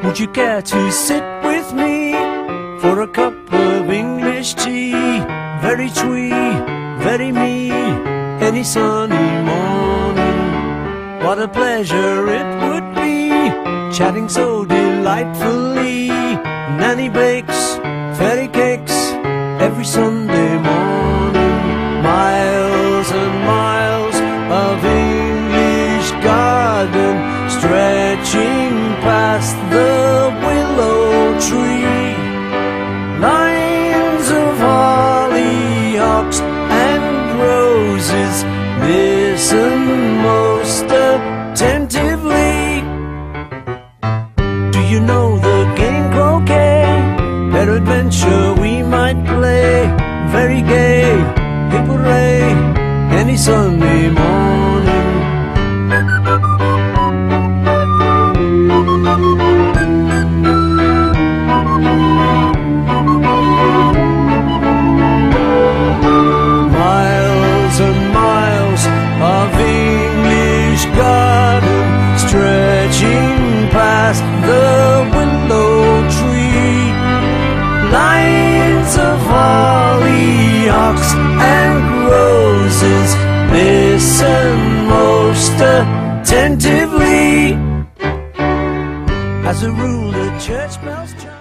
Would you care to sit with me for a cup of English tea? Very twee, very me, any sunny morning. What a pleasure it would be, chatting so delightfully. Nanny bakes fairy cakes every Sunday morning. Miles and miles of English garden stretching past the willow tree. Lines of hollyhocks and roses, listen most attentively. Do you know the game croquet? Peradventure we might play. Very gay, hip hooray, any Sunday morning. Miles and miles of English garden stretching past the willow tree. Lines of hollyhocks and roses, listen most attentively. As a rule, the church bells chime.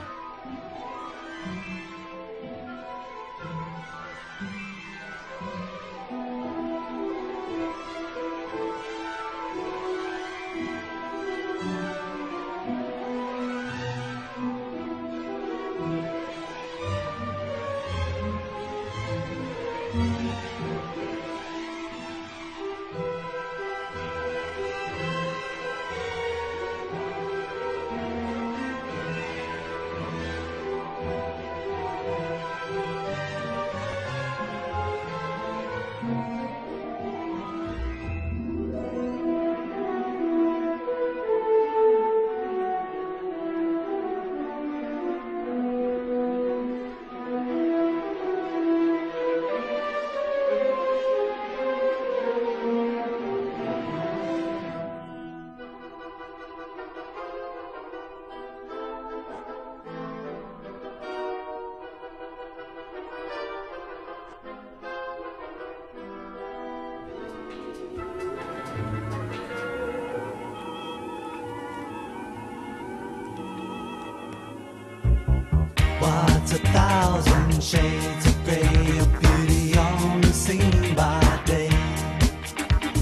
What's 1,000 shades of grey of beauty only seen by day?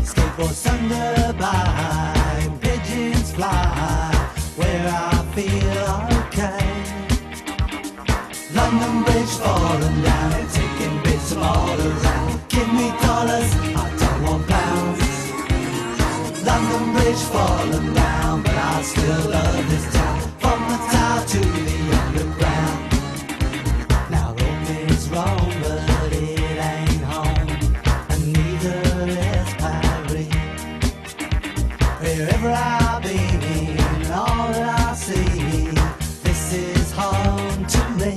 Skateboards thunder by, pigeons fly, where I feel okay. London Bridge falling down and taking bits from all around. Give me dollars, I don't want pounds. London Bridge falling down, but I still love this town. From the tower to the underground. Now Rome is Rome, but it ain't home, and neither is Paris. Wherever I've been, and all that I see, this is home to me.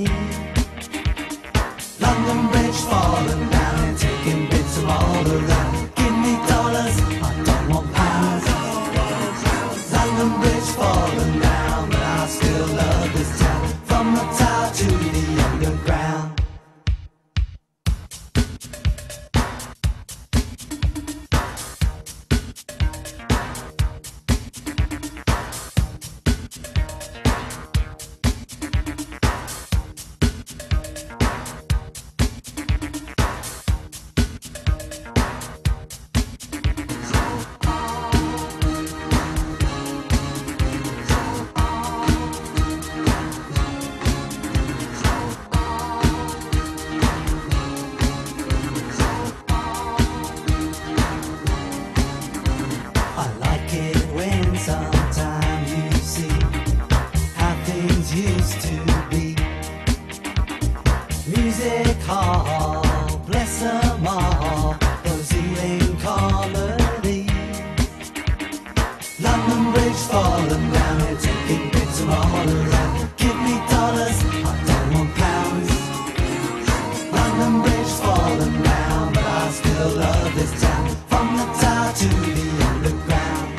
London Bridge falling down and taking bits from all around. Give me dollars, I don't want pounds. London Bridge falling down, but I still love this town. From the tower to the underground. I like it when sometimes you see how things used to be. Music hall, bless them all, those healing comedies. London Bridge falling down and taking bits from all around. Give me dollars, I don't want pounds. London Bridge falling down, but I still love this town. From the tower to the underground.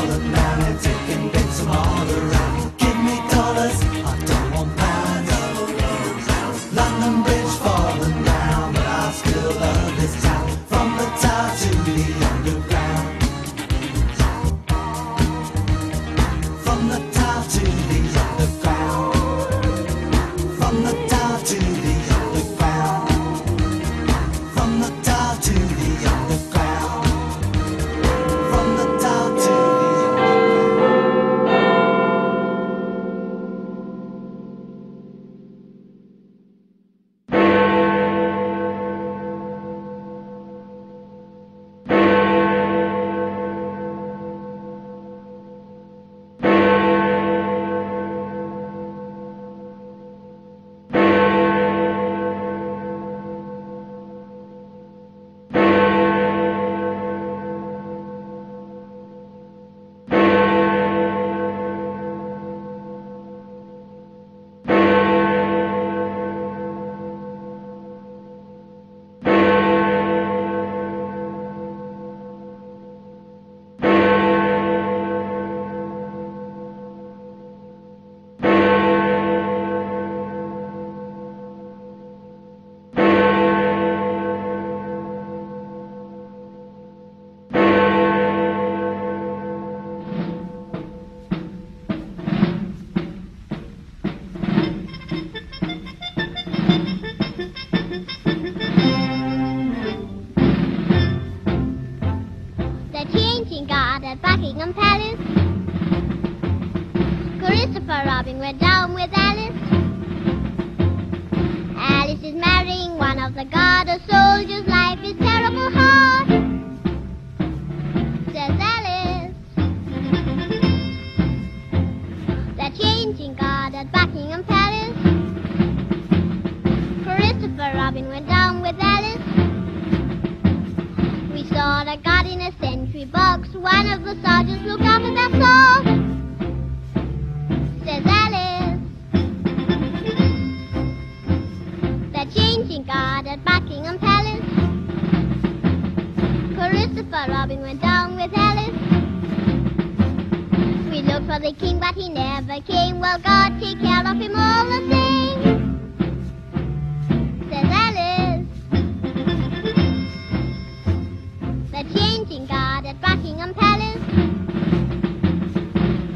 falling down and taking bits of all around. Give me dollars, I don't want pounds. London Bridge falling down, but I still love this town. From the tower to the underground. From the tower to the underground. From the tower to the underground. From the tower to the underground. From the tower to the Changing guard at Buckingham Palace. Christopher Robin went down with Alice. Alice is marrying one of the guard. A soldier's life is terrible hard, says Alice. The changing guard at Buckingham Palace. Christopher Robin went down with Alice. We saw the guard in a sentry box. One of the sergeants looked after their soul, says Alice. The changing guard at Buckingham Palace. Christopher Robin went down with Alice. We looked for the king, but he never came. Well, God take care of him all the same, says Alice. The changing guard at Buckingham Palace.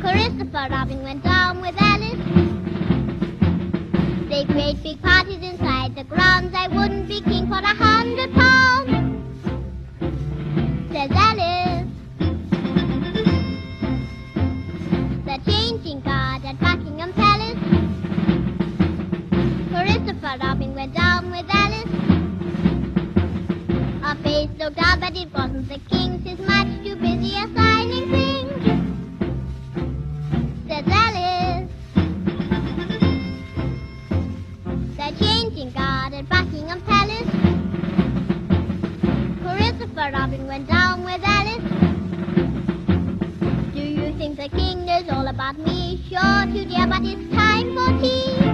Christopher Robin went down with Alice. They made big parties inside the grounds. I wouldn't be king for £100, says Alice. The changing guard at Buckingham Palace. Christopher Robin went down with Alice. Her face looked out, but it wasn't the king's. He's much too busy assigning things, says Alice. The changing guard at Buckingham Palace. Christopher Robin went down with Alice. Do you think the king knows all about me? Sure to dear, but it's time for tea,